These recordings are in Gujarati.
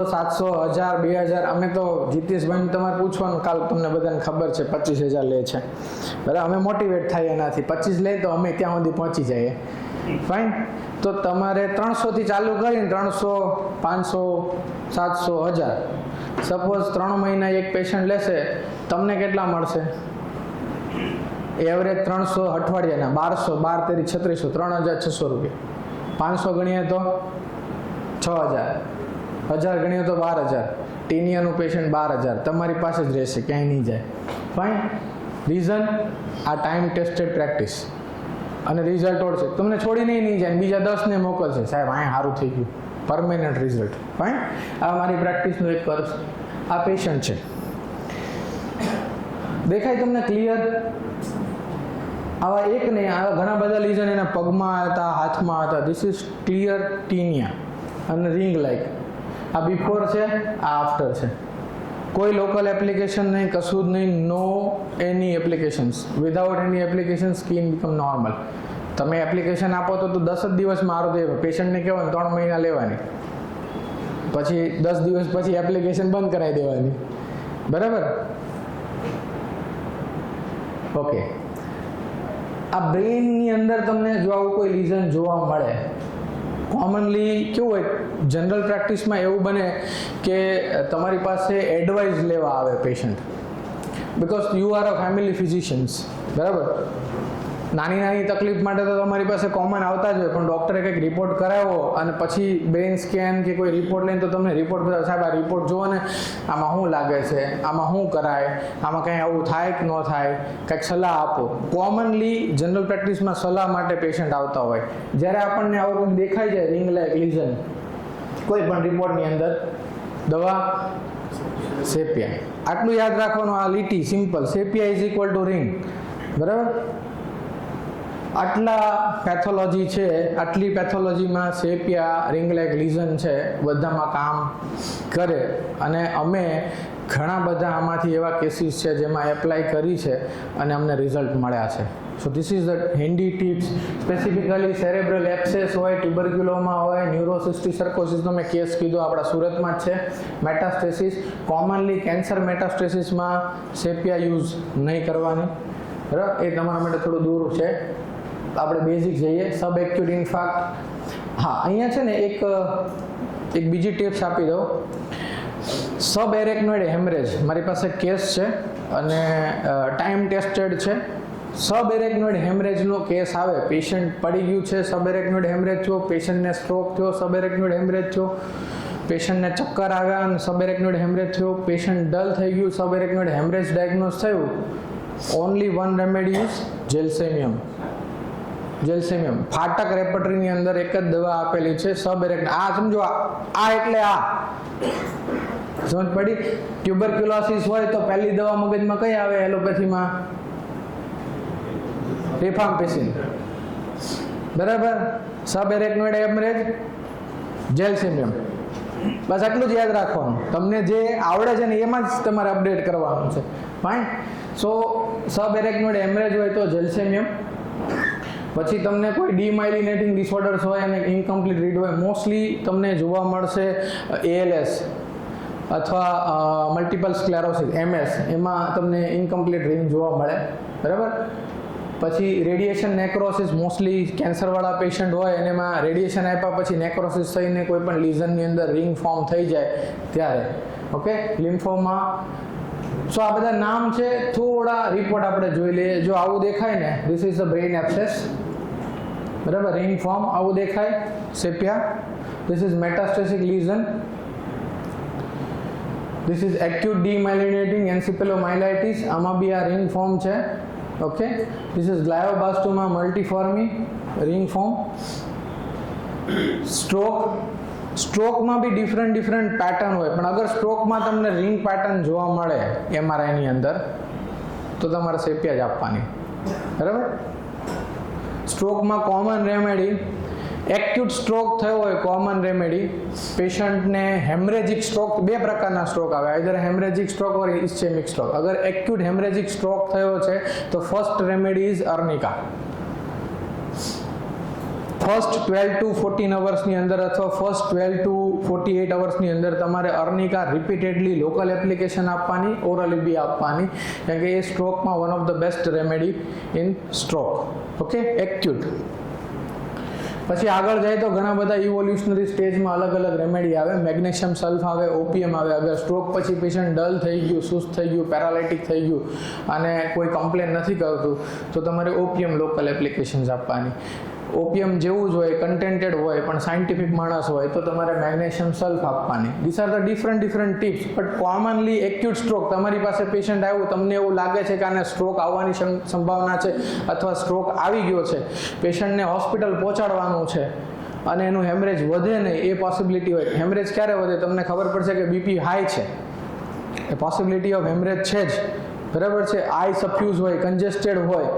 700, 1000, 2000, અમે તો જીતેશભાઈ તમારે પૂછવાનું, કાલ તમને બધાને ખબર છે 25,000 લે છે, બરાબર. અમે મોટિવેટ થાય એનાથી, 25 લે તો અમે ત્યાં સુધી પહોંચી જઈએ, ફાઇન. તો તમારે 300 થી ચાલુ કરીને 300, 500, 700, 1000, સપોઝ 3 મહિના એક પેશન્ટ લેશે, તમને કેટલા મળશે? એવરેજ 300 અઠવાડિયાના 1200, 12 તેરી 3600, 3,600 રૂપિયા. 500 ગણીએ તો 6,000, 1000 ગણીએ તો 12,000. ટીનિયાનું પેશન્ટ 12,000 તમારી પાસે જ રહેશે, ક્યાંય નહીં જાય, ફાઇન. રીઝન આ ટાઈમ ટેસ્ટેડ પ્રેક્ટિસ, અને રિઝલ્ટ ઓળશે. તમને છોડીને નહીં જાય, બીજા 10 ને મોકલશે, સાહેબ અહીંયા સારું થઈ ગયું, પરમેનન્ટ રિઝલ્ટ, ફાઇન. આ મારી પ્રેક્ટિસનો એક કર્સ. આ પેશન્ટ છે, દેખાય તમને ક્લિયર? આવા એક નહીં, આવા ઘણા બધા લીઝન એના પગમાં હતા, હાથમાં હતા. ધીસ ઇઝ ક્લિયર ટીનિયા અને રિંગ લાઈક. આ બિફોર છે, આ આફ્ટર છે. કોઈ લોકલ એપ્લિકેશન નહીં, કશું જ નહીં, no any applications. Without any application skin become normal. તમે એપ્લિકેશન આપો તો 10 જ દિવસમાં સારું થઈ જાય. પેશન્ટને કહેવાનું 3 મહિના લેવાની, પછી 10 દિવસ પછી એપ્લિકેશન બંધ કરાવી દેવાની, બરાબર? ઓકે. આ બ્રેઇનની અંદર તમને જો આવું કોઈ લીઝન જોવા મળે, કોમનલી કેવું હોય, જનરલ પ્રેક્ટિસમાં એવું બને કે તમારી પાસે એડવાઇસ લેવા આવે patient, because you are a family physicians, બરાબર? નાની નાની તકલીફ માટે તો તમારી પાસે કોમન આવતા જ હોય, પણ ડૉક્ટરે કંઈક રિપોર્ટ કરાવ્યો અને પછી બ્રેઇન સ્કેન કે કોઈ રિપોર્ટ લઈને તો તમને રિપોર્ટ બતાવે, સાહેબ આ રિપોર્ટ જુઓ ને, આમાં શું લાગે છે, આમાં શું કરાય, આમાં કંઈ આવું થાય કે ન થાય, કંઈક સલાહ આપો. કોમનલી જનરલ પ્રેક્ટિસમાં સલાહ માટે પેશન્ટ આવતા હોય. જ્યારે આપણને આવું કંઈક દેખાઈ જાય, રિંગ લાઇક લીઝન કોઈ પણ રિપોર્ટની અંદર, દવા સેપિયા. આટલું યાદ રાખવાનું, આ લીટી simple, sepia is equal to ring, બરાબર? આટલા પેથોલોજી છે, આટલી પેથોલોજીમાં સેપિયા, રિંગ લાઇક લીઝન છે, બધામાં કામ કરે. અને અમે ઘણા બધા આમાંથી એવા કેસીસ છે જેમાં એપ્લાય કરી છે અને અમને રિઝલ્ટ મળ્યા છે. So this is the handy tips. Specifically cerebral abscess હોય, ટ્યુબરક્યુલોમા હોય, ન્યુરોસિસ્ટિક સર્કોસિસનો મેં કેસ કીધો, આપણા સુરતમાં જ છે. મેટાસ્ટેસિસ, કોમનલી કેન્સર મેટાસ્ટેસિસમાં સેપિયા યુઝ નહીં કરવાની, બરાબર? એ તમારા માટે થોડું દૂર છે. આપણે બેઝિક જઈએ. સબ એક્યુટ ઇન્ફાર્ક્ટ. હા, અહીંયા છે ને એક બીજી ટિપ્સ આપી દઉં. સબ એરેક્નોઇડ હેમરેજ, મારી પાસે કેસ છે અને ટાઈમ ટેસ્ટેડ છે. સબ એરેક્નોઇડ હેમરેજનો કેસ આવે, પેશન્ટ પડી ગયું છે, સબ એરેક્નોઇડ હેમરેજ થયો, પેશન્ટને સ્ટ્રોક થયો, સબ એરેક્નોઇડ હેમરેજ થયો, પેશન્ટને ચક્કર આવ્યા અને સબ એરેક્નોઇડ હેમરેજ થયો, પેશન્ટ ડલ થઈ ગયું, સબ એરેક્નોઇડ હેમરેજ ડાયગ્નોઝ થયું. Only one remedy is gelsemium. Gelsemium Phatak રેપર્ટરીની અંદર એક જ દવા આપેલી છે, સબ એરેક્નોઇડ. આ સમજો, આ એટલે આ સમજ પડી? ટ્યુબરક્યુલોસિસ હોય તો પહેલી દવા મગજમાં કઈ આવે એલોપેથીમાં? રિફામ્પિસિન, બરાબર? સબ એરેક્નોઇડ હેમરેજ, જેલ્સેમિયમ. બસ આટલું જ યાદ રાખવાનું. તમને જે આવડે છે ને એમાં જ તમારે અપડેટ કરવાનું છે, ફાઇન. સો સબ એરેક્નોઇડ હેમરેજ હોય તો જેલ્સેમિયમ. પછી તમને કોઈ ડીમાઇલિનેટિંગ ડિસઓર્ડર્સ હોય અને ઇનકમ્પ્લીટ રીડ હોય, મોસ્ટલી તમને જોવા મળશે ALS અથવા મલ્ટિપલ સ્ક્લેરોસિસ, MS, એમાં તમને ઇનકમ્પ્લીટ રીંગ જોવા મળે, બરાબર? પછી રેડિયેશન નેક્રોસિસ, મોસ્ટલી કેન્સરવાળા પેશન્ટ હોય અને એમાં રેડિયેશન આપ્યા પછી નેક્રોસિસ થઈને કોઈ પણ લીઝનની અંદર રિંગ ફોર્મ થઈ જાય ત્યારે, ઓકે? લિમ્ફોમા. સો આ બધા નામ છે, થોડા રિપોર્ટ આપણે જોઈ લઈએ. જો આવું દેખાય ને, this is the brain abscess, બરાબર? રિંગ ફોર્મ આવું દેખાય, sepia. This is metastatic lesion. This is acute demyelinating encephalomyelitis, આમાં બી આ રિંગ ફોર્મ છે, okay? This is glioblastoma multiforme, ring form. Stroke. સ્ટ્રોકમાં બી ડિફરન્ટ પેટર્ન હોય, પણ અગર સ્ટ્રોકમાં તમને રિંગ પેટર્ન જોવા મળે MRI ની અંદર તો તમારે સેપિયા જ આપવાની, બરાબર? સ્ટ્રોકમાં કોમન રેમેડી, એક્યુટ સ્ટ્રોક થયો હોય, કોમન રેમેડી. પેશન્ટને હેમરેજિક સ્ટ્રોક, બે પ્રકારના સ્ટ્રોક આવે, either haemorrhagic stroke or ischaemic stroke. અગર એક્યુટ હેમરેજિક સ્ટ્રોક થયો છે તો first remedy is arnica. First 12 to 14 અવર્સની અંદર અથવા ફર્સ્ટ 12 to 48 અવર્સની અંદર તમારે અર્નિકા રિપીટેડલી લોકલ એપ્લિકેશન આપવાની, ઓરલી બી આપવાની, કારણ કે એ સ્ટ્રોકમાં one of the best remedy in stroke. Okay, acute. પછી આગળ જાય તો ઘણા બધા ઇવોલ્યુશનરી સ્ટેજમાં અલગ અલગ રેમેડી આવે. મેગ્નેશિયમ સલ્ફ આવે, ઓપીએમ આવે. અગર સ્ટ્રોક પછી પેશન્ટ ડલ થઈ ગયું, સુસ્ત થઈ ગયું, પેરાલાઇટિક થઈ ગયું અને કોઈ કમ્પ્લેન નથી કરતું તો તમારે ઓપીએમ લોકલ એપ્લિકેશન્સ આપવાની. ઓપીએમ જેવું જ હોય, કન્ટેન્ટેડ હોય, પણ સાયન્ટિફિક માણસ હોય તો તમારે મેગ્નેશિયમ સલ્ફ આપવાની. This are the different tips. But commonly acute stroke, તમારી પાસે પેશન્ટ આવ્યું, તમને એવું લાગે છે કે આને સ્ટ્રોક આવવાની સંભાવના છે અથવા સ્ટ્રોક આવી ગયો છે, પેશન્ટને હોસ્પિટલ પહોંચાડવાનું છે અને એનું હેમરેજ વધે નહીં, એ પોસિબિલિટી હોય. હેમરેજ ક્યારે વધે? તમને ખબર પડશે કે બીપી હાઈ છે, એ પોસિબિલિટી ઓફ હેમરેજ છે જ, બરાબર છે. આઈ સફ્યુઝ હોય, કન્જેસ્ટેડ હોય,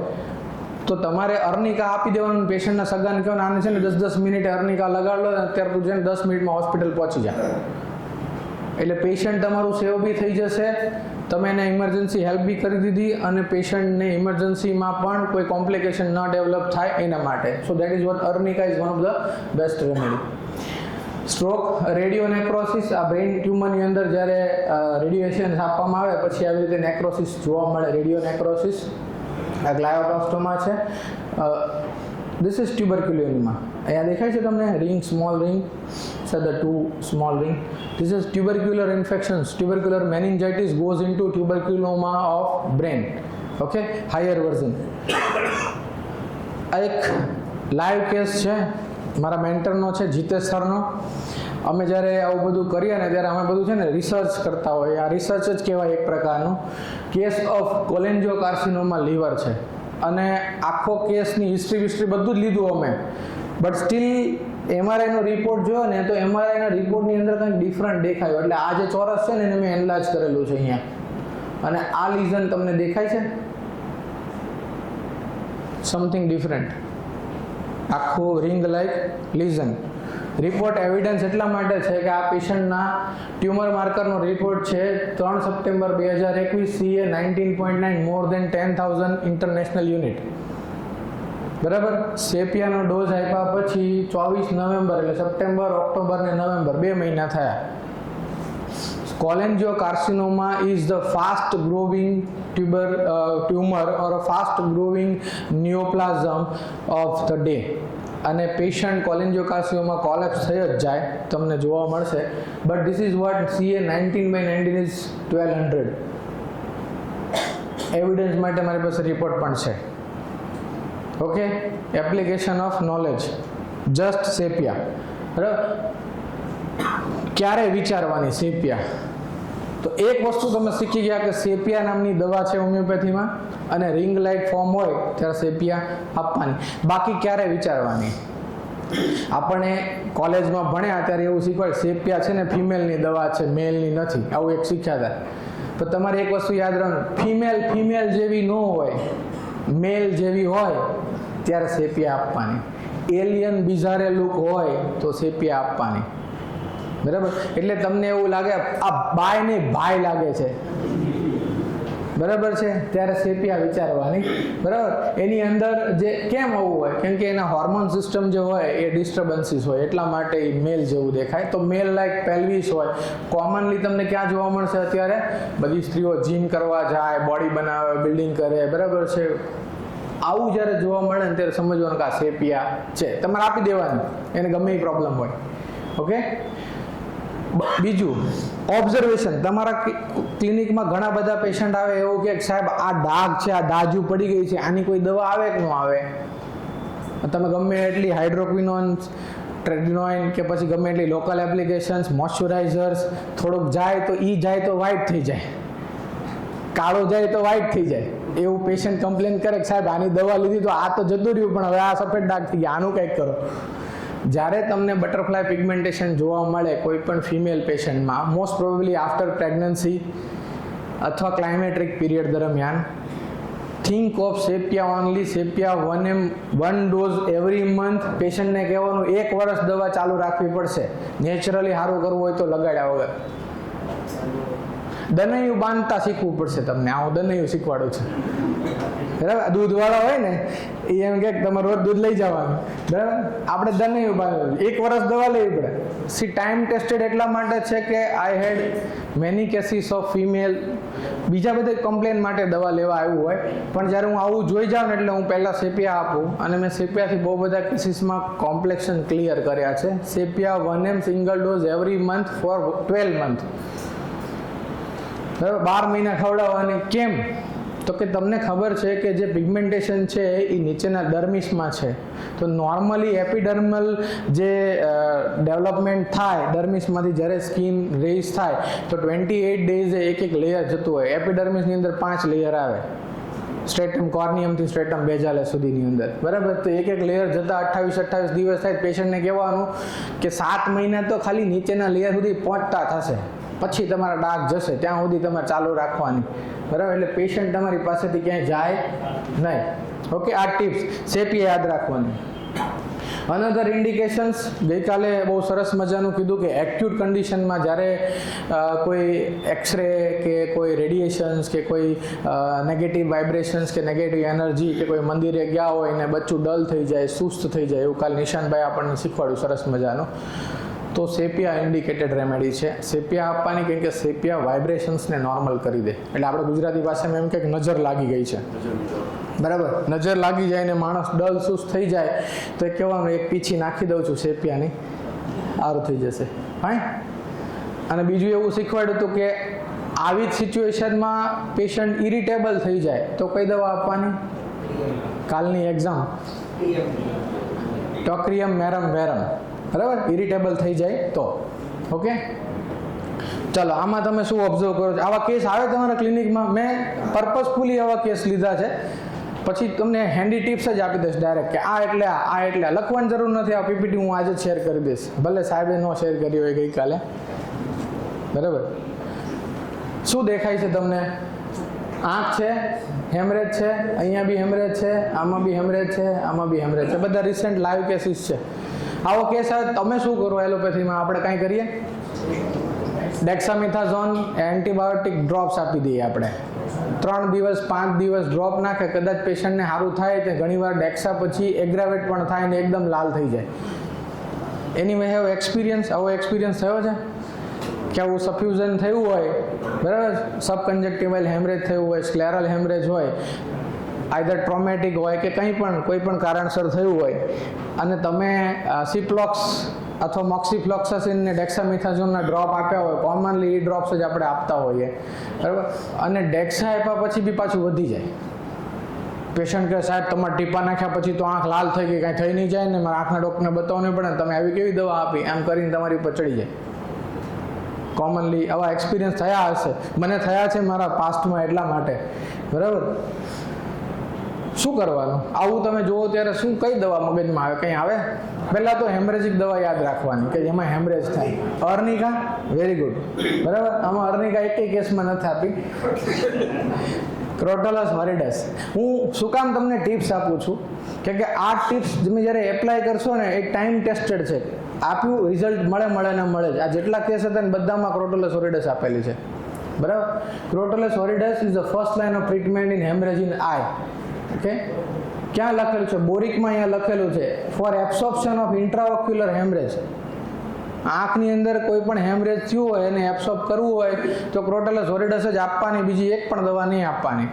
તો તમારે અર્નિકા આપી દેવાનું. પેશન્ટના સગાને કહો આને છે ને 10-10 મિનિટે અર્નિકા લગાડ લો, અત્યારે તું છે ને 10 મિનિટમાં હોસ્પિટલ પહોંચી જાય. એટલે પેશન્ટ તમારું સેવ બી થઈ જશે, તમે એને ઇમરજન્સી હેલ્પ બી કરી દીધી અને પેશન્ટને ઇમરજન્સીમાં પણ કોઈ કોમ્પ્લિકેશન ન ડેવલપ થાય એના માટે. So that is what arnica is one of the best remedy. Stroke, radio necrosis, આ બ્રેઇન ટ્યુમરની અંદર જ્યારે રેડિયેશન આપવામાં આવે પછી આવી રીતે નેક્રોસિસ જોવા મળે. રેડિયો નેક્રોસિસ, આ ગ્લાયોબ્લાસ્ટોમા છે. This is tuberculoma. અહીંયા દેખાય છે તમને ring, small ring, the two small ring. This is tubercular infections. Tubercular meningitis goes into tuberculoma of brain. Okay, higher version. આ એક લાઈવ કેસ છે, મારા મેન્ટરનો છે, જીતેશ સરનો. અમે જ્યારે આવું બધું કરીએ ને ત્યારે અમે બધું છે ને રિસર્ચ કરતા હોઈએ. આ રિસર્ચ જ કહેવાય એક પ્રકારનું. કેસ ઓફ કોલેન્જિયોકાર્સિનોમા લીવર છે અને આખો કેસની હિસ્ટ્રી બધું જ લીધું અમે, બટ સ્ટીલ એમઆરઆઈનો રિપોર્ટ જોયો ને તો એમઆરઆઈના રિપોર્ટની અંદર કંઈક ડિફરન્ટ દેખાયું. એટલે આ જે ચોરસ છે ને એને મેં એનલાર્જ કરેલું છે અહીંયા, અને આ લીઝન તમને દેખાય છે, સમથિંગ ડિફરન્ટ, આખું ring like legion. Report evidence એટલા માટે છે કે આ પેશન્ટના ટ્યુમર માર્કરનો રિપોર્ટ છે 3 સપ્ટેમ્બર 2021, CA 19.9, મોર દેન 10,000 ઇન્ટરનેશનલ યુનિટ. બરાબર. સેપિયાનો ડોઝ આપ્યા પછી 24 નવેમ્બર, એટલે સપ્ટેમ્બર, ઓક્ટોબર ને નવેમ્બર 2 મહિના થયા. Cholangiocarcinoma is the fast growing tumour or a fast growing neoplasm of the day. અને પેશન્ટ કોલેન્જિયોકાર્સિનોમા કોલેપ્સ થઈ જ જાય, તમને જોવા મળશે. But this is what CA 19/19 is 1200. Evidence માટે મારી પાસે રિપોર્ટ પણ છે. Okay, application of knowledge, just sepia. બરાબર. ક્યારે વિચારવાની સેપિયા? તો એક વસ્તુ તમે શીખી ગયા કે સેપિયા નામની દવા છે હોમિયોપેથીમાં, અને રિંગ લાઇટ ફોર્મ હોય ત્યારે સેપિયા આપવાની. બાકી ક્યારે વિચારવાની? આપણે કોલેજમાં ભણ્યા ત્યારે એવું શીખવાય સેપિયા છે ને ફિમેલની દવા છે, મેલની નથી, આવું એક શીખ્યા હતા. તો તમારે એક વસ્તુ યાદ રાખવાનું, ફિમેલ જેવી ન હોય, મેલ જેવી હોય ત્યારે સેપિયા આપવાની. એલિયન બિઝારે લુક હોય તો સેપિયા આપવાની. બરાબર. એટલે તમને એવું લાગે આ બાય નહીં ભાઈ લાગે છે, બરાબર છે, ત્યારે સેપિયા વિચારવાની. બરાબર. એની અંદર જે કેમ આવું હોય, કેમ કે એના હોર્મોન સિસ્ટમ જે હોય એ ડિસ્ટર્બન્સીસ હોય, એટલા માટે એ મેલ જેવું દેખાય. તો મેલ લાઈક પેલ્વિસ હોય. કોમનલી તમને ક્યાં જોવા મળશે અત્યારે? બધી સ્ત્રીઓ જીમ કરવા જાય, બોડી બનાવે, બિલ્ડિંગ કરે, બરાબર છે. આવું જ્યારે જોવા મળે ને ત્યારે સમજવાનું કે આ સેપિયા છે, તમારે આપી દેવાનું, એને ગમે એ પ્રોબ્લેમ હોય. ઓકે. બીજું ઓબ્ઝર્વેશન. તમારા ક્લિનિકમાં ઘણા બધા પેશન્ટ આવે એવું કે સાહેબ આ ડાઘ છે, આ દાજુ પડી ગઈ છે, આની કોઈ દવા આવે કે ન આવે? તમે ગમે એટલી હાઇડ્રોક્વિનોન, ટ્રેડિનોઇન કે પછી ગમે એટલી લોકલ એપ્લિકેશન્સ, મોઇશ્ચરાઇઝર્સ, થોડુંક જાય તો વ્હાઇટ થઈ જાય, કાળો જાય તો વ્હાઇટ થઈ જાય. એવું પેશન્ટ કમ્પ્લેન કરે કે સાહેબ આની દવા લીધી તો આ તો જતું રહ્યું, પણ હવે આ સફેદ ડાઘ થઈ ગયા, આનું કંઈક કરો. જ્યારે તમને બટરફ્લાય પિગમેન્ટેશન જોવા મળે કોઈ પણ ફિમેલ પેશન્ટમાં, મોસ્ટ પ્રોબેબલી આફ્ટર પ્રેગ્નન્સી અથવા ક્લાઇમેટ્રિક પીરિયડ દરમિયાન, think of sepia only. Sepia 1 dose every month. પેશન્ટને કહેવાનું 1 વર્ષ દવા ચાલુ રાખવી પડશે. નેચરલી સારું કરવું હોય તો લગાડ્યા વગર. દનૈયું બાંધતા શીખવું પડશે તમને. આ હું દનૈયું શીખવાડું છું, બરાબર. દૂધવાળા હોય ને એ એમ કે તમારે રોજ દૂધ લઈ જવાનું, બરાબર. આપણે દનૈયું બાંધવાનું, 1 વર્ષ દવા લેવી પડે. સી ટાઈમ ટેસ્ટેડ એટલા માટે છે કે આઈ had many cases of female, બીજા બધા કમ્પ્લેન માટે દવા લેવા આવ્યું હોય, પણ જ્યારે હું આવું જોઈ જાઉં ને એટલે હું પહેલાં સેપિયા આપું, અને મેં સેપિયાથી બહુ બધા કેસીસમાં કોમ્પ્લેક્શન ક્લિયર કર્યા છે. Sepia 1 ml single dose every month for 12 month, બરાબર. 12 મહિના ખવડાવવાની. કેમ? તો કે તમને ખબર છે કે જે પિગમેન્ટેશન છે એ નીચેના ડર્મિસમાં છે. તો નોર્મલી એપિડર્મલ જે ડેવલપમેન્ટ થાય ડર્મિસમાંથી, જ્યારે સ્કિન રેઝ થાય તો 28 ડેઝે એક લેયર જતું હોય. એપિડર્મિસની અંદર 5 લેયર આવે, સ્ટ્રેટમ કોર્નિયમથી સ્ટ્રેટમ બેઝાલે સુધીની અંદર, બરાબર. તો એક લેયર જતા 28 દિવસ થાય. પેશન્ટને કહેવાનું કે 7 મહિના તો ખાલી નીચેના લેયર સુધી પહોંચતા થશે, પછી તમારા ડાઘ જશે, ત્યાં સુધી તમારે ચાલુ રાખવાની, બરાબર. એટલે પેશન્ટ તમારી પાસેથી ક્યાંય જાય નહીં. ઓકે, આ ટિપ્સ સેપિયા યાદ રાખવાની. અનધર ઇન્ડિકેશન્સ, ગઈકાલે બહુ સરસ મજાનું કીધું કે એક્યુટ કન્ડિશનમાં જ્યારે કોઈ એક્સરે કે કોઈ રેડિયેશન્સ કે કોઈ નેગેટિવ વાઇબ્રેશન્સ કે નેગેટિવ એનર્જી કે કોઈ મંદિરે ગયા હોય ને બચ્ચું ડલ થઈ જાય, સુસ્ત થઈ જાય, એવું કાલે નિશાનભાઈ આપણને શીખવાડ્યું સરસ મજાનું. તો સેપિયા ઇન્ડિકેટેડ રેમેડી છે. સેપિયા આપવાની, કેમ કે સેપિયા વાઇબ્રેશન્સને નોર્મલ કરી દે. એટલે આપણે ગુજરાતી ભાષામાં એમ કે નજર લાગી ગઈ છે, બરાબર. નજર લાગી જાય ને માણસ ડલ સુસ્ત થઈ જાય તો એ કહેવાનું એક પીછી નાખી દઉં છું સેપિયાની, સારું થઈ જશે. હા. અને બીજું એવું શીખવાડ્યું હતું કે આવી જ સિચ્યુએશનમાં પેશન્ટ ઇરિટેબલ થઈ જાય તો કઈ દવા આપવાની? કાલની એક્ઝામ ટોક્રિયમ મેરમ વેરમ, બરાબર. ઇરિટેબલ થઈ જાય તો. ઓકે, ચાલો. આમાં તમે શું ઓબ્ઝર્વ કરો છો? આવા કેસ આવે તમારા ક્લિનિકમાં? મેં પર્પઝફુલી આવા કેસ લીધા છે. પછી તમને હેન્ડી ટિપ્સ જ આપી દઈશ ડાયરેક્ટ કે આ એટલે આ એટલે લખવાની જરૂર નથી. આ પીપીટી હું આજે જ શેર કરી દઈશ, ભલે સાહેબે ન શેર કરી હોય ગઈકાલે, બરાબર. શું દેખાય છે તમને? આંખ છે, હેમરેજ છે, અહીંયા બી હેમરેજ છે, આમાં બી હેમરેજ છે, આમાં બી હેમરેજ છે. બધા રિસેન્ટ લાઈવ કેસીસ છે. આવો કેસ આવે તમે શું કરો? એલોપેથીમાં આપણે કાંઈ કરીએ? ડેક્સામિથાઝોન એન્ટીબાયોટિક ડ્રોપ્સ આપી દઈએ આપણે. 3 દિવસ 5 દિવસ ડ્રોપ નાખે, કદાચ પેશન્ટને સારું થાય કે ઘણીવાર ડેક્સા પછી એગ્રાવેટ પણ થાય ને એકદમ લાલ થઈ જાય. એની મે હેવ એક્સપિરિયન્સ. આવો એક્સપિરિયન્સ થયો છે કે આવું સફ્યુઝન થયું હોય, બરાબર. સબકન્જક્ટિવલ હેમરેજ થયું હોય, સ્ક્લેરલ હેમરેજ હોય, આઈધર ટ્રોમેટિક હોય કે કંઈ પણ કોઈ પણ કારણસર થયું હોય, અને તમે સિપ્લોક્સ અથવા મોક્સિફ્લોક્સાસિન ને ડેક્સામિથાઝોનના ડ્રોપ આપ્યા હોય, કોમનલી એ ડ્રોપ્સ જ આપણે આપતા હોઈએ, બરાબર. અને ડેક્સા આપ્યા પછી બી પાછું વધી જાય. પેશન્ટ કહે સાહેબ તમારે ટીપા નાખ્યા પછી તો આંખ લાલ થઈ ગઈ, કાંઈ થઈ નહીં જાય ને, મારા આંખના ડૉક્ટરને બતાવવું નહીં પડે, તમે આવી કેવી દવા આપી, એમ કરીને તમારી ઉપર ચડી જાય. કોમનલી આવા એક્સપિરિયન્સ થયા હશે, મને થયા છે મારા પાસ્ટમાં, એટલા માટે, બરાબર. શું કરવાનું? આવું તમે જુઓ ત્યારે શું, કઈ દવા મગજમાં આવે? કંઈ આવે? પહેલાં તો હેમરેજિક દવા યાદ રાખવાની કે જેમાં હેમરેજ થાય. અર્નિકા, વેરી ગુડ, બરાબર. આમાં અર્નિકા એક કેસમાં નથી આપી. ક્રોટલસ હોરિડસ. હું શું કામ તમને ટિપ્સ આપું છું કે આ ટિપ્સ તમે જ્યારે એપ્લાય કરશો ને, એક ટાઈમ ટેસ્ટેડ છે. આપ્યું રિઝલ્ટ મળે ને મળે જ. આ જેટલા કેસ હતા ને બધામાં ક્રોટલસ હોરિડસ આપેલી છે, બરાબર. Crotalus horridus is the first line of treatment in haemorrhage in eye. Okay, ક્યાં લખેલું છે? બોરિકમાં અહીંયા લખેલું છે, for absorption of intraocular haemorrhage. આંખની અંદર કોઈ પણ હેમરેજ થયું હોય એને એબ્સોર્બ કરવું હોય તો ક્રોટલસ હોરિડસ જ આપવાની, બીજી એક પણ દવા નહીં આપવાની.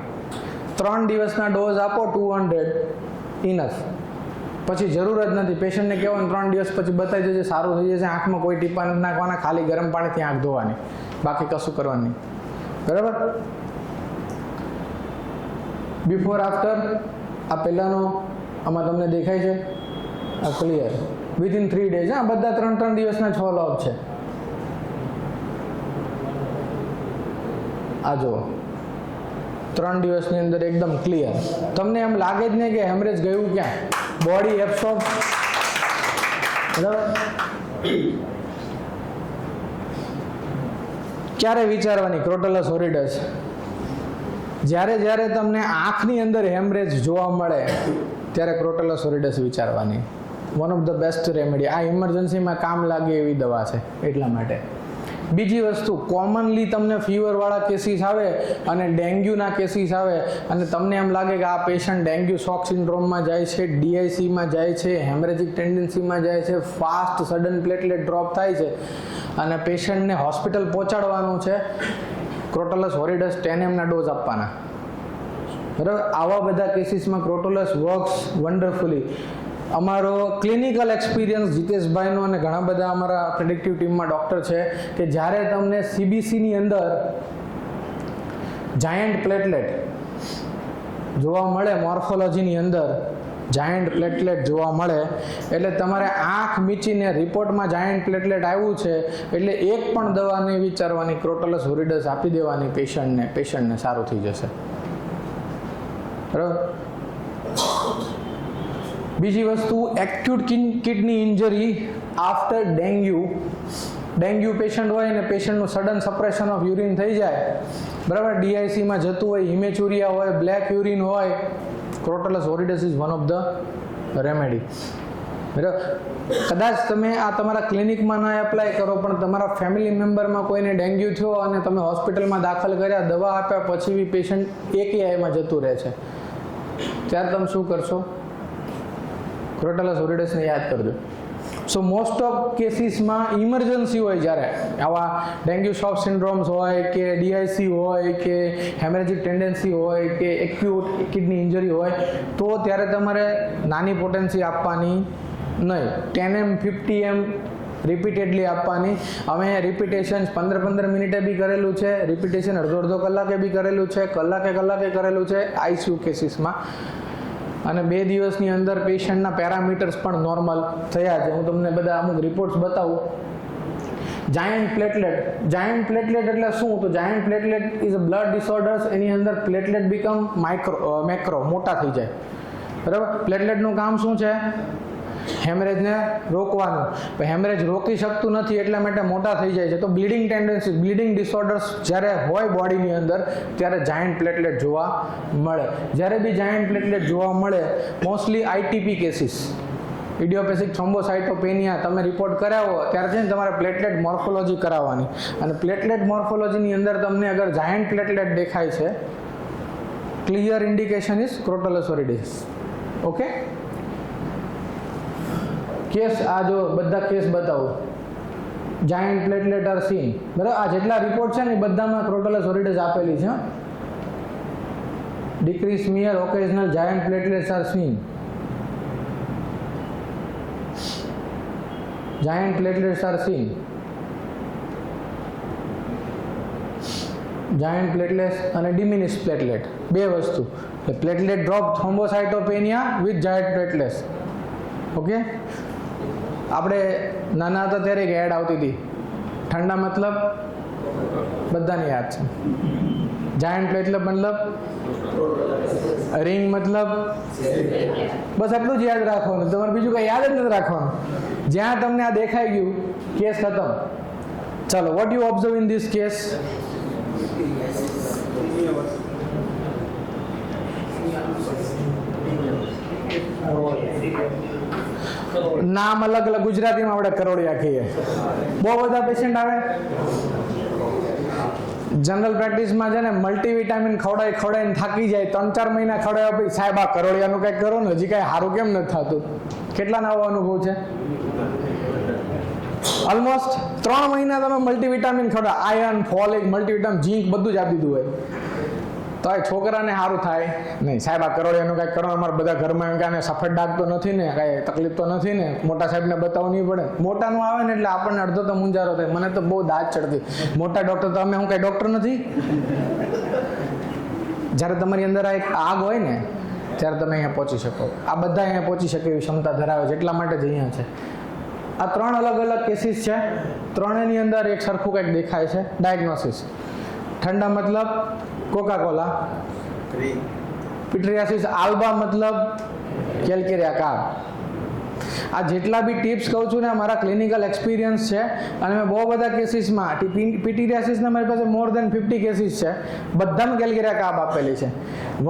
3 દિવસના ડોઝ આપો, 200 ઇનફ. પછી જરૂર જ નથી. પેશન્ટને કહેવાનું 3 દિવસ પછી બતાવી દેજે, સારું થઈ જશે, આંખમાં કોઈ ટીપા નથી નાખવાના, ખાલી ગરમ પાણીથી આંખ ધોવાની, બાકી કશું કરવાનું નહીં, બરાબર. બિફોર આફ્ટર, આ પહેલાંનો આમાં તમને દેખાય છે, આ ક્લિયર. Within 3 days. હા, બધા 3 દિવસના 6 લોગ છે. આ જુઓ, 3 દિવસની અંદર એકદમ ક્લિયર. તમને એમ લાગે જ નહીં કે હેમરેજ ગયું ક્યાં, બોડી એબ્સોર્બ, બરાબર. ક્યારે વિચારવાની ક્રોટલસ હોરિડસ? જ્યારે તમને આંખની અંદર હેમરેજ જોવા મળે ત્યારે ક્રોટલસ હોરિડસ વિચારવાની. One of the best remedy. આ ઇમરજન્સીમાં કામ લાગે એવી દવા છે, એટલા માટે. બીજી વસ્તુ, કોમનલી તમને ફીવરવાળા કેસીસ આવે અને ડેન્ગ્યુના કેસીસ આવે અને તમને એમ લાગે કે આ પેશન્ટ ડેન્ગ્યુ શોક સિન્ડ્રોમમાં જાય છે, ડીઆઈસીમાં જાય છે, હેમરેજિક ટેન્ડન્સીમાં જાય છે, ફાસ્ટ સડન પ્લેટલેટ ડ્રોપ થાય છે અને પેશન્ટને હોસ્પિટલ પહોંચાડવાનું છે, ક્રોટોલસ હોરિડસ 10 mના ડોઝ આપવાના. બરાબર, આવા બધા કેસીસમાં ક્રોટોલસ વર્ક્સ વન્ડરફુલી. અમારો ક્લિનિકલ એક્સપિરિયન્સ જીતેશભાઈનો અને ઘણા બધા અમારા પ્રેડિક્ટિવ ટીમમાં ડૉક્ટર છે કે જ્યારે તમને સીબીસીની અંદર જાયન્ટ પ્લેટલેટ જોવા મળે, મોર્ફોલોજીની અંદર જાયન્ટ પ્લેટલેટ જોવા મળે એટલે તમારે આંખ મીચીને રિપોર્ટમાં જાયન્ટ પ્લેટલેટ આવ્યું છે એટલે એક પણ દવા નહીં વિચારવાની, ક્રોટોલસ હોરિડસ આપી દેવાની પેશન્ટને સારું થઈ જશે. બરાબર. બીજી વસ્તુ, acute kidney injury after dengue patient હોય ને પેશન્ટનું સડન સપ્રેશન ઓફ યુરિન થઈ જાય, બરાબર, ડીઆઈસીમાં જતું હોય, હિમેચુરિયા હોય, બ્લેક યુરિન હોય, crotalus horridus is one of the remedy. બરાબર. કદાચ તમે આ તમારા ક્લિનિકમાં ના એપ્લાય કરો પણ તમારા ફેમિલી મેમ્બરમાં કોઈને ડેન્ગ્યુ થયો અને તમે હોસ્પિટલમાં દાખલ કર્યા, દવા આપ્યા પછી બી પેશન્ટ AKIમાં જતું રહે છે, ત્યારે તમે શું કરશો? ક્રોટોલસ હોરિડસને યાદ કરજો. સો મોસ્ટ ઓફ કેસીસમાં ઇમરજન્સી હોય, જ્યારે આવા ડેન્ગ્યુ શોક સિન્ડ્રોમ્સ હોય કે ડીઆઈસી હોય કે હેમરેજિક ટેન્ડન્સી હોય કે એક્યુટ કિડની ઇન્જરી હોય તો ત્યારે તમારે નાની પોટેન્સી આપવાની નહીં, 10 m 50 m રિપીટેડલી આપવાની. અમે રિપીટેશન 15 મિનિટે બી કરેલું છે, રિપીટેશન અડધો કલાકે બી કરેલું છે, કલાકે કરેલું છે આઈસીયુ કેસીસમાં. અને 2 દિવસની અંદર પેશન્ટના પેરામીટર્સ પણ નોર્મલ થયા છે. હું તમને બધા અમુક રિપોર્ટ્સ બતાવું. જાયન્ટ પ્લેટલેટ એટલે શું? તો giant platelet is a blood disorders. એની અંદર પ્લેટલેટ બીકમ મેક્રો, મોટા થઈ જાય. બરાબર. પ્લેટલેટનું કામ શું છે? હેમરેજને રોકવાનું. હેમરેજ રોકી શકતું નથી એટલા માટે મોટા થઈ જાય છે. તો બ્લીડિંગ ટેન્ડન્સી, બ્લીડિંગ ડિસઓર્ડર્સ જ્યારે હોય બોડીની અંદર ત્યારે જાયન્ટ પ્લેટલેટ જોવા મળે. જ્યારે બી જાયન્ટ પ્લેટલેટ જોવા મળે, મોસ્ટલી આઈટીપી કેસીસ, ઇડિયોપેથિક થ્રોમ્બોસાઇટોપેનિયા તમે રિપોર્ટ કરાવો ત્યારે છે ને તમારે પ્લેટલેટ મોર્ફોલોજી કરાવવાની. અને પ્લેટલેટ મોર્ફોલોજીની અંદર તમને અગર જાયન્ટ પ્લેટલેટ દેખાય છે, clear indication is crotalus horridus. Okay. Case આ જો બધા કેસ બતાવો, જાયન્ટ પ્લેટલેટ આર સીન. બરાબર. આ જેટલા રિપોર્ટ છે ને એ બધામાં ક્રોટોલસ હોરિડસ આપેલી છે. Decrease smear occasional giant platelets are seen. Giant platelets are seen. Giant platelets અને ડિમિનિશ પ્લેટલેટ, બે વસ્તુ. Platelet drop thrombocytopenia with giant platelets. Okay. આપણે નાના હતા ત્યારે એક એડ આવતી હતી, ઠંડા મતલબ બધાને યાદ છે. જાયન્ટ પ્લેટલેટ મતલબ રિંગ મતલબ, બસ આટલું જ યાદ રાખવાનું, તમારે બીજું કઈ યાદ જ નથી રાખવાનું. જ્યાં તમને આ દેખાઈ ગયું, કેસ ખતમ. ચાલો, what you observe in this case? નામ અલગ અલગ, ગુજરાતીમાં આપણે કરોડિયા કહીએ. બહુ બધા પેશન્ટ આવે. જનરલ પ્રેક્ટિસમાં છે ને મલ્ટીવિટામિન ખવડાવીને થાકી જાય, 3-4 મહિના ખવડાવ્યા પછી સાહેબ આ કરોડિયાનું કંઈક કરો ને, હજી કાંઈ સારું કેમ નથી થતું. કેટલા નવો અનુભવ છે? ઓલમોસ્ટ 3 મહિના તમે મલ્ટીવિટામિન ખવડાવ, આયર્ન, ફોલિક, મલ્ટીવિટામિન, ઝીંક બધું જ આપી દીધું હોય તો એ છોકરાને સારું થાય નહીં. સાહેબ આ કરોડિયાનું કાંઈક કરો. અમારા બધા ઘરમાં એમ કે સફેદ ડાઘ તો નથી ને, કાંઈ તકલીફ તો નથી ને, મોટા સાહેબને બતાવવું નહીં પડે. મોટાનું આવે ને એટલે આપણને અડધો તો મૂંઝારો થાય. મને તો બહુ દાંત ચડતી. મોટા ડૉક્ટર તો અમે, હું કાંઈ ડૉક્ટર નથી. જ્યારે તમારી અંદર આ એક આગ હોય ને ત્યારે તમે અહીંયા પહોંચી શકો. આ બધા અહીંયા પહોંચી શકે એવી ક્ષમતા ધરાવે છે, એટલા માટે જ અહીંયા છે. આ 3 અલગ અલગ કેસીસ છે. ત્રણેયની અંદર એક સરખું કંઈક દેખાય છે. ડાયગ્નોસિસ: ઠંડા મતલબ કોકા-કોલા, પિટ્રિયાસિસ આલ્બા મતલબ કેલ્કેરિયા કાર્બ. આ જેટલા બી ટિપ્સ કહું છું ને મારા ક્લિનિકલ એક્સપિરિયન્સ છે અને મેં બહુ બધા કેસીસમાં પિટિરિયાસિસના મારી પાસે મોર દેન 50 કેસીસ છે. બધામાં કેલ્કેરિયા કાર્બ આપેલી છે.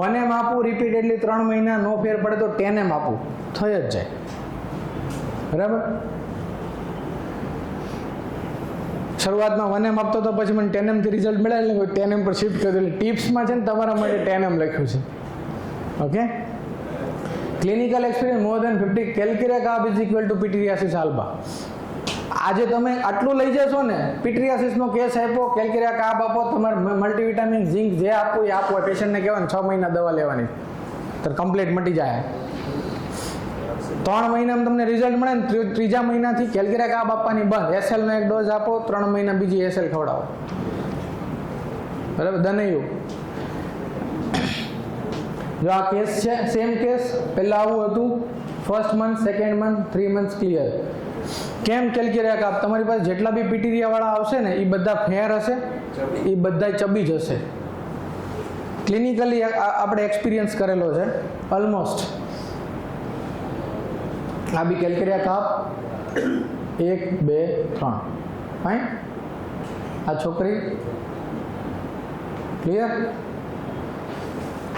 1 m આપું રિપીટેડલી 3 મહિના, નો ફેર પડે તો 10 m આપું, થઈ જ જાય. બરાબર. શરૂઆતમાં 1M આપતો તો પછી મને 10M થી રિઝલ્ટ મળે એટલે 10M પર શિફ્ટ કર્યું. એટલે ટિપ્સમાં છે ને તમારા માટે 10M લખ્યું છે. Okay, clinical experience more than 50 calcarea carb is equal to pityriasis alba. આજે તમે આટલું લઈ જશો ને, પિટ્રિયાસિસનો કેસ આપ્યો, કેલ્કેરિયા કાર્બ આપો, તમારે મલ્ટીવિટામિન ઝિંક જે આપવું એ આપો. પેશન્ટને કહેવાનું 6 મહિના દવા લેવાની તો કમ્પ્લીટ મટી જાય. 3 મહિનામાં તમને રિઝલ્ટ મળે ને, ત્રીજા મહિનાથી કેલ્કેરિયા કાર્બ આપવાની બંધ. એસએલ નો એક ડોઝ આપો, 3 મહિના બીજી એસએલ ખવડાવો. બરાબર, દનયું. જો આ કેસ છે, સેમ કેસ. પહેલા આવું હતું, first month, second month, 3 month clear. કેમ કેલ્કેરિયા કાર્બ? તમારી પાસે જેટલા બી પીટીરિયા વાળા આવશે ને એ બધા ફેર હશે, એ બધા ચબી જ હશે. ક્લિનિકલી આપણે એક્સપિરિયન્સ કરેલો છે ઓલમોસ્ટ. આ બી કેલ્કેરિયા કાર્બ 1 2 3 ફાઈન. આ છોકરી ક્લિયર.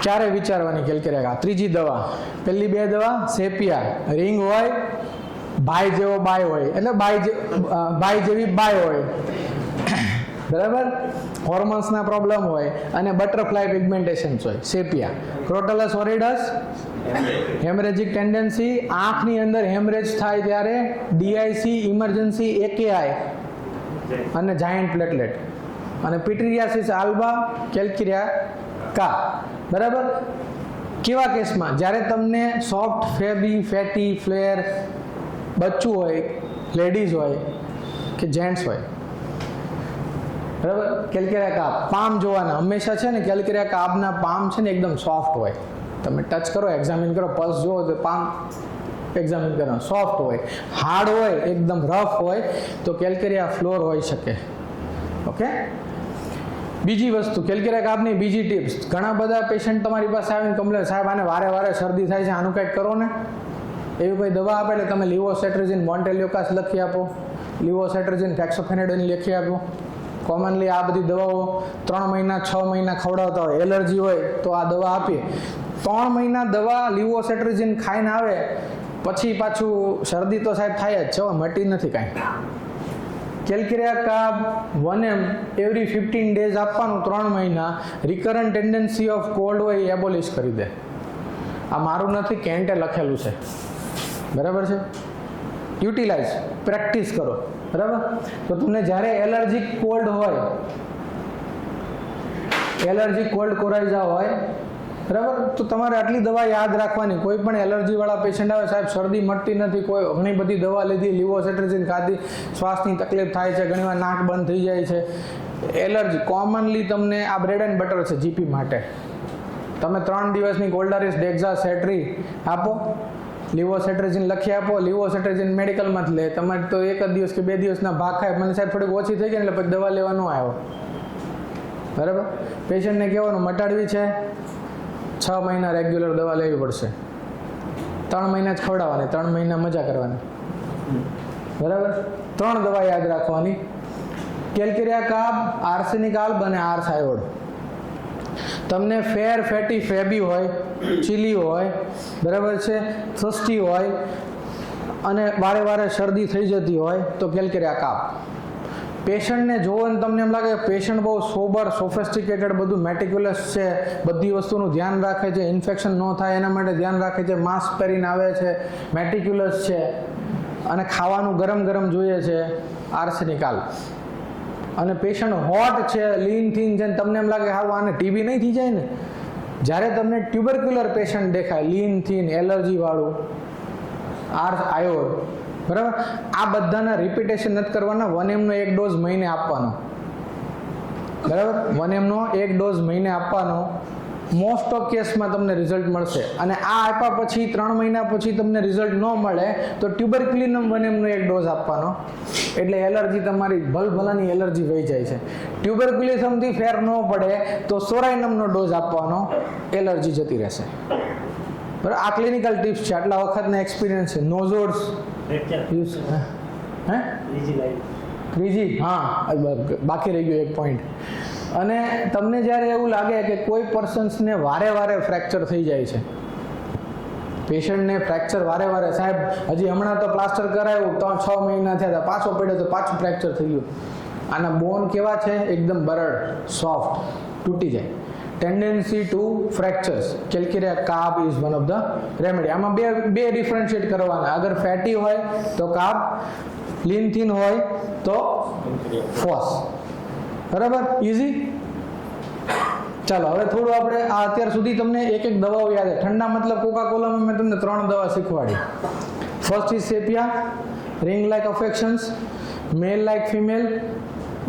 ક્યારે વિચારવાની કેલ્કેરિયા કાર્બ? ત્રીજી દવા. પહેલી 2 દવા સેપિયા, રિંગ હોય, ભાઈ જેવો બાય હોય, એટલે ભાઈ જેવી બાય હોય, બરાબર. હોર્મોન્સના પ્રોબ્લેમ હોય અને બટરફ્લાય પિગમેન્ટેશન્સ હોય. સેપિયા. ક્રોટલસ ઓરિડસ, હેમરેજિક ટેન્ડન્સી, આંખની અંદર હેમરેજ થાય ત્યારે ડીઆઈસી, ઇમરજન્સી, એકેઆઈ અને જાયન્ટ પ્લેટલેટ. અને પિટ્રિયાસિસ આલ્બા, કેલ્કેરિયા કાર્બ. બરાબર. કેવા કેસમાં? જ્યારે તમને સોફ્ટ, ફેબી, ફેટી, ફ્લેર બચ્ચું હોય, લેડીઝ હોય કે જેન્ટ્સ હોય, બરાબર. કેલ્કેરિયા કાર્બ પામ જોવાના હંમેશા છે ને. કેલ્કેરિયા કાર્બના પામ છે ને એકદમ સોફ્ટ હોય. તમે ટચ કરો, એક્ઝામિન કરો, પલ્સ જુઓ તો પામ એક્ઝામિન કરો, સોફ્ટ હોય. હાર્ડ હોય, એકદમ રફ હોય તો કેલ્કેરિયા ફ્લોર હોઈ શકે. ઓકે. બીજી વસ્તુ, કેલ્કેરિયા કાર્બની બીજી ટિપ્સ. ઘણા બધા પેશન્ટ તમારી પાસે આવીને કમ્પ્લેન, સાહેબ આને વારે વારે શરદી થાય છે, આનું કંઈક કરો ને. એવી કોઈ દવા આપે એટલે તમે લિવોસેટ્રેઝિન મોન્ટેલિયોકાસ લખી આપો, લિવોસેટ્રેઝિન ફેક્સોફેનેડોન લખી આપો. કોમનલી આ બધી દવાઓ 3 મહિના 6 મહિના ખવડાવતા હોય. એલર્જી હોય તો આ દવા આપીએ. 3 મહિના દવા લિવોસેટ્રેઝિન ખાઈને આવે પછી પાછું શરદી તો સાહેબ થાય જ છે, મટી નથી કાંઈ. Calcarea carb 1M every 15 days આપવાનું 3 મહિના. રિકરન્ટ ટેન્ડન્સી ઓફ કોલ્ડ હોય એ એબોલિશ કરી દે. આ મારું નથી, કેન્ટે લખેલું છે. બરાબર છે. યુટિલાઇઝ, પ્રેક્ટિસ કરો. બરાબર. તો તમને જ્યારે એલર્જીક કોલ્ડ હોય, એલર્જી કોલ્ડ કોરાઇઝા હોય, બરાબર, તો તમારે આટલી દવા યાદ રાખવાની. કોઈ પણ એલર્જી વાળા પેશન્ટ આવે, સાહેબ શરદી મટતી નથી, કોઈ ઘણી બધી દવા લીધી, લિવોસેટ્રેઝિન ખાધી, શ્વાસની તકલીફ થાય છે, ઘણીવાર નાક બંધ થઈ જાય છે, એલર્જી. કોમનલી તમને આ બ્રેડ એન્ડ બટર છે જીપી માટે. તમે 3 દિવસની કોલ્ડારિસ ડેક્ઝાસેટ્રી આપો, લિવોસેટ્રેઝિન લખી આપો. લિવોસેટ્રેઝિન મેડિકલમાં જ લે. તમારે તો 1 દિવસ કે 2 દિવસના ભાગ ખાય, મને સાહેબ થોડીક ઓછી થઈ ગઈ એટલે પછી દવા લેવા ન આવ્યો. બરાબર. પેશન્ટને કહેવાનું મટાડવી છે, 6 મહિના રેગ્યુલર દવા લેવી પડશે. 3 મહિના જ ખવડાવવાની, 3 મહિના મજા કરવાની. બરાબર. 3 દવા યાદ રાખવાની. કેલ્કેરિયા કાર્બ, આર્સેનિક આલ્બ અને આર્થાયોડ. તમને ફેર, ફેટી, ફેબી હોય, ચીલી હોય, બરાબર છે, થર્સ્ટી હોય અને વારે વારે શરદી થઈ જતી હોય તો કેલ્કેરિયા કાર્બ. પેશન્ટને જોવો ને તમને એમ લાગે પેશન્ટ બહુ સોબર, સોફેસ્ટિકેટેડ, બધું મેટિક્યુલસ છે, બધી વસ્તુનું ધ્યાન રાખે છે, ઇન્ફેક્શન ન થાય એના માટે ધ્યાન રાખે છે, માસ્ક પહેરીને આવે છે, મેટિક્યુલસ છે અને ખાવાનું ગરમ ગરમ જોઈએ છે, આર્સેનિક આલ્બ. અને પેશન્ટ હોટ છે, લીન થીન છે, તમને એમ લાગે હા આને ટીબી નહીં થઈ જાય ને. જ્યારે તમને ટ્યુબરક્યુલર પેશન્ટ દેખાય, લીન થીન, એલર્જી વાળું, આયોડ, બરાબર, આ બધાના રિપીટેશન નથી કરવાના. 1M નો 1 ડોઝ મહિને આપવાનો. બરાબર. 1M નો 1 ડોઝ મહિને આપવાનો. મોસ્ટ ઓફ કેસમાં તમને રિઝલ્ટ મળશે. અને આ આપ્યા પછી 3 મહિના પછી તમને રિઝલ્ટ ન મળે તો ટ્યુબરક્યુલિનમ 1M નો 1 ડોઝ આપવાનો. એટલે એલર્જી તમારી ભલભલાની એલર્જી વહી જાય છે. ટ્યુબરક્યુલિઝમથી ફેર ન પડે તો સોરાઇનમનો ડોઝ આપવાનો, એલર્જી જતી રહેશે. બરાબર. આ ક્લિનિકલ ટિપ્સ છે, આટલા વખતના એક્સપિરિયન્સ છે. નોઝોડ્સ યુઝ હે ત્રીજી, હા બાકી રહી ગયો એક પોઈન્ટ. અને તમને જ્યારે એવું લાગે કે કોઈ પર્સન્સને વારે વારે ફ્રેક્ચર થઈ જાય છે, પેશન્ટને ફ્રેક્ચર વારે વારે, સાહેબ હજી હમણાં તો પ્લાસ્ટર કરાવ્યું, 6 મહિના થયા હતા, પાછો પડ્યો તો પાછું ફ્રેક્ચર થઈ ગયું, આના બોન કેવા છે? એકદમ બરડ, સોફ્ટ, તૂટી જાય. Tendency to fractures, calcarea carb is one of the remedy. આમાં બે ડિફરન્શિએટ કરવાના. અગર ફેટી હોય તો કાર્બ, લીન થીન હોય તો ફોસ. બરાબર, ઇઝી. ચાલો હવે થોડું આપણે આ અત્યાર સુધી તમને એક એક દવાઓ યાદ છે. ઠંડા મતલબ કોકા કોલામાં મેં તમને 3 દવા શીખવાડી. First is sepia, ring like affections, male like female,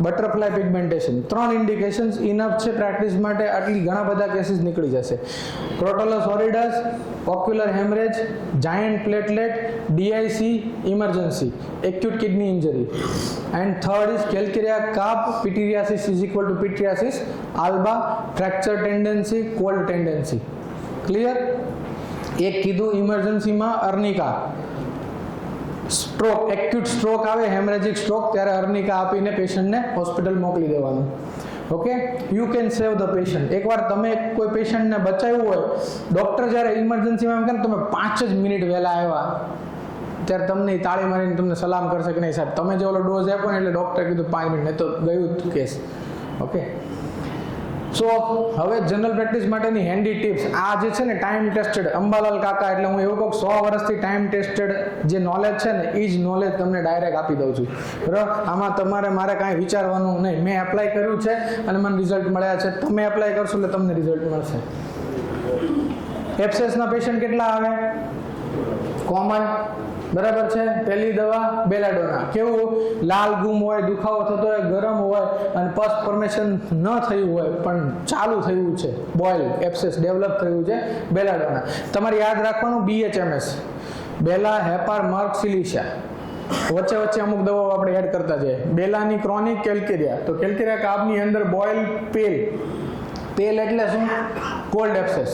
butterfly pigmentation. 3 indications enough છે પ્રેક્ટિસ માટે. આટલી ઘણા બધા કેસીસ નીકળી જશે. Crotalus horridus, ocular haemorrhage, giant platelet, DIC, emergency, acute kidney injury. And third is calcarea carb, pityriasis is equal to pityriasis alba, fracture tendency, cold tendency. Clear? એક કીધું ઇમરજન્સીમાં અર્નિકા, સ્ટ્રોક, એક્યુટ સ્ટ્રોક આવે, હેમરેજિક સ્ટ્રોક, ત્યારે અર્નિકા આપીને પેશન્ટને હોસ્પિટલ મોકલી દેવાનું. Okay, you can save the patient. એકવાર તમે કોઈ પેશન્ટને બચાવ્યું હોય, ડોક્ટર જ્યારે ઇમરજન્સીમાં એમ કહે તમે 5 જ મિનિટ વહેલા આવ્યા, ત્યારે તમને તાળી મારીને તમને સલામ કરશે કે નહીં સાહેબ તમે જે ઓલો ડોઝ આપ્યો ને એટલે ડોક્ટરે કીધું 5 મિનિટ, નહીં તો ગયું કેસ. ઓકે, સો હવે જનરલ પ્રેક્ટિસ માટેની હેન્ડી ટિપ્સ. આ જે છે ને ટાઈમ ટેસ્ટેડ, અંબાલાલ કાકા, એટલે હું એવું કહું 100 વર્ષથી ટાઈમ ટેસ્ટેડ જે નોલેજ છે ને એ જ નોલેજ તમને ડાયરેક્ટ આપી દઉં છું. બરાબર, આમાં મારે કાંઈ વિચારવાનું નહીં. મેં એપ્લાય કર્યું છે અને મને રિઝલ્ટ મળ્યા છે. તમે એપ્લાય કરશો એટલે તમને રિઝલ્ટ મળશે. એબ્સેસના પેશન્ટ કેટલા આવે? કોમન, બરાબર છે. પહેલી દવા બેલાડોના. કેવું? લાલ ગુમ હોય, દુખાવો થતો હોય, ગરમ હોય અને પસ ફોર્મેશન ન થયું હોય પણ ચાલુ થયું છે, બોઇલ એબ્સેસ ડેવલપ થયું છે, બેલાડોના. તમારે યાદ રાખવાનું BHMS, બેલા, હેપાર, મર્ક, સિલિશિયા. વચ્ચે વચ્ચે અમુક દવાઓ આપણે એડ કરતા જઈએ. બેલાની ક્રોનિક કેલ્કેરિયા, તો કેલ્કેરિયા કાર્બની અંદર બોઇલ પેલ. પેલ એટલે શું? કોલ્ડ એબ્સેસ.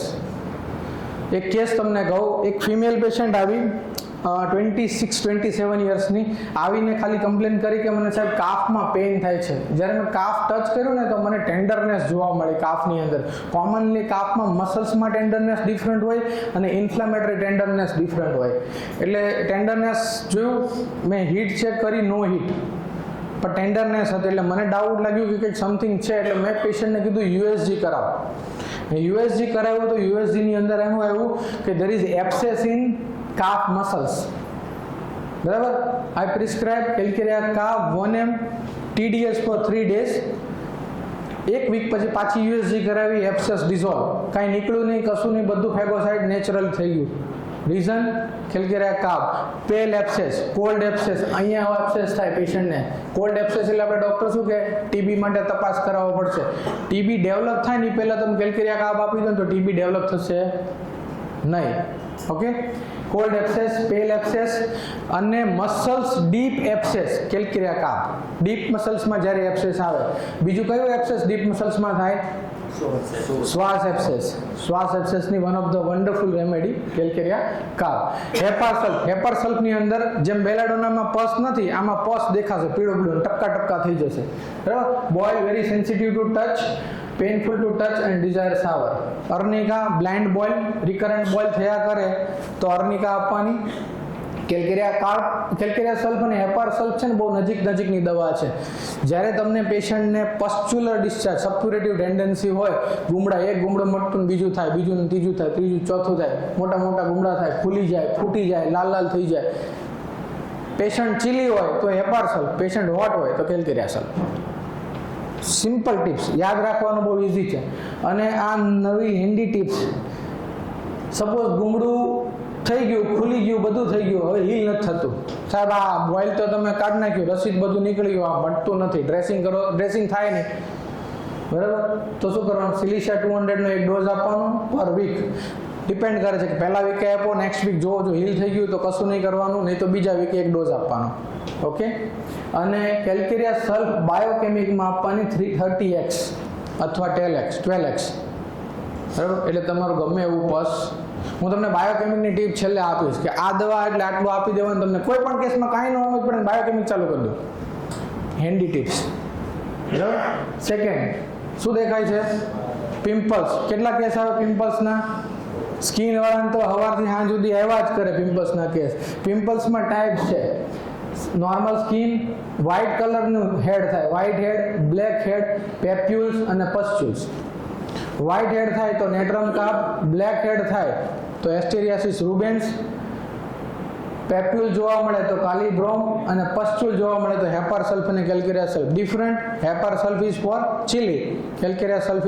એક કેસ તમને કહું, એક ફિમેલ પેશન્ટ આવી 26-27 યર્સની, આવીને ખાલી કમ્પ્લેન કરી કે મને સાહેબ કાફમાં પેઇન થાય છે. જ્યારે મેં કાફ ટચ કર્યું ને તો મને ટેન્ડરનેસ જોવા મળી કાફની અંદર. કોમનલી કાફમાં મસલ્સમાં ટેન્ડરનેસ ડિફરન્ટ હોય અને ઇન્ફ્લામેટરી ટેન્ડરનેસ ડિફરન્ટ હોય. એટલે ટેન્ડરનેસ જોયું, મેં હીટ ચેક કરી, નો હીટ, પણ ટેન્ડરનેસ હતી. એટલે મને ડાઉટ લાગ્યું કે કંઈક સમથિંગ છે. એટલે મેં પેશન્ટને કીધું USG કરાવો. USG કરાવ્યું તો USG ની અંદર એનું આવ્યું કે there is abscess in calf muscles. બરાબર, I prescribe calcarea carb 1 mg TDS for 3 days. 1 week પછી પાછી USG કરાવી, એબ્સેસ ડિઝોલ્વ, કાંઈ નીકળ્યું નહીં, કશું નહીં, બધું ફેગોસાઇડ નેચરલ થઈ ગયું. રીઝન? Calcarea carb. પેલ એબ્સેસ, કોલ્ડ એબ્સેસ. અહીંયા એબ્સેસ થાય પેશન્ટને. કોલ્ડ એબ્સેસ એટલે આપણે ડૉક્ટર શું કહે? TB માટે તપાસ કરાવવો પડશે. TB ડેવલપ થાય ને પહેલાં તમે કેલ્કેરિયા કાર્બ આપી દો તો TB ડેવલપ થશે નહીં. ઓકે, કોલ્ડ એબ્સેસ, પેલ એબ્સેસ અને muscles deep એબ્સેસ, calcarea carb. Deep મસલ્સમાં જ્યારે એબ્સેસ આવે. બીજું કયું એબ્સેસ ડીપ મસલ્સમાં થાય? શ્વાસ એબ્સેસ. શ્વાસ એબ્સેસની one of the wonderful remedy calcarea carb. Hepar sulph. Hepar સલ્ફની અંદર જેમ બેલાડોનામાં પસ નથી, આમાં પસ દેખાશે, પીળો પીળો ટપકા ટપકા થઈ જશે. બરાબર, boil, very sensitive to touch, painful to touch and desire sour. Arnica, blind boil, recurrent boil થયા કરે તો અર્નિકા આપવાની. કેલ્કેરિયા કાર્બ, કેલ્કેરિયા સલ્ફ અને હેપાર સલ્ફ છે ને બહુ નજીકની દવા છે. જ્યારે તમને પેશન્ટને પસ્ચ્યુલર ડિસ્ચાર્જ, સપ્યુરેટિવ ટેન્ડન્સી હોય, ગુમડા, એક ગુમડો મટતું બીજું થાય, બીજું ત્રીજું થાય, ત્રીજું ચોથું થાય, મોટા મોટા ગુમડા થાય, ફૂલી જાય, ફૂટી જાય, લાલ થઈ જાય. પેશન્ટ ચીલી હોય તો હેપાર સલ્ફ, પેશન્ટ હોટ હોય તો કેલ્કેરિયા સલ્ફ. સિમ્પલ ટિપ્સ યાદ રાખવાનું બહુ ઇઝી છે. અને આ નવી હેન્ડી ટિપ્સ, સપોઝ ગુમડું થઈ ગયું, ખુલી ગયું, બધું થઈ ગયું, હવે હીલ નથી થતું, સાહેબ આ બોઇલ તો તમે કાઢી નાખ્યું, રસીદ બધું નીકળી ગયું, આ મટતું નથી, ડ્રેસિંગ કરો, ડ્રેસિંગ થાય નહીં, બરાબર, તો શું કરવાનું? સિલિશિયા 200 નો એક ડોઝ આપવાનો પર વીક. ડિપેન્ડ કરે છે કે પહેલા વીકે આપો, નેક્સ્ટ વીક જો હીલ થઈ ગયું તો કશું નહીં કરવાનું, નહીં તો બીજા વીકે એક ડોઝ આપવાનો. ઓકે, અને કેલ્કેરિયા સલ્ફ બાયોકેમિકમાં આપવાની 330x અથવા 12x. બરાબર, એટલે તમારું ગમે એવું પસ. હું તમને બાયોકેમિકની ટીપ છેલ્લે આપીશ કે આ દવા એટલે આટલું આપી દેવાનું, તમને કોઈ પણ કેસમાં કાંઈ ન હોય પણ બાયોકેમિક ચાલુ કરી દો. Handy tips. બરાબર. સેકન્ડ, શું દેખાય છે? પિમ્પલ્સ. કેટલા કેસ આવે પિમ્પલ્સના? સ્કિન વાળાને તો સવારથી સાંજ સુધી આવ્યા જ કરે પિમ્પલ્સના કેસ. પિમ્પલ્સમાં ટાઈપ છે. નોર્મલ સ્કિન, વ્હાઇટ કલરનું હેડ થાય, વ્હાઇટ હેડ, બ્લેક હેડ, પેપ્યુલ્સ અને પસ્ચ્યુલ્સ. વ્હાઇટ હેડ થાય તો નેટ્રમ કાપ, બ્લેક હેડ થાય તો એસ્ટેરિયાસિસ રૂબેન્સ, પેપ્યુલ જોવા મળે તો કાલીબ્રોમ અને પસ્ચ્યુલ જોવા મળે તો હેપાર સલ્ફ અને calcarea sulph. Different hepar sulph is for chilly, calcarea સલ્ફ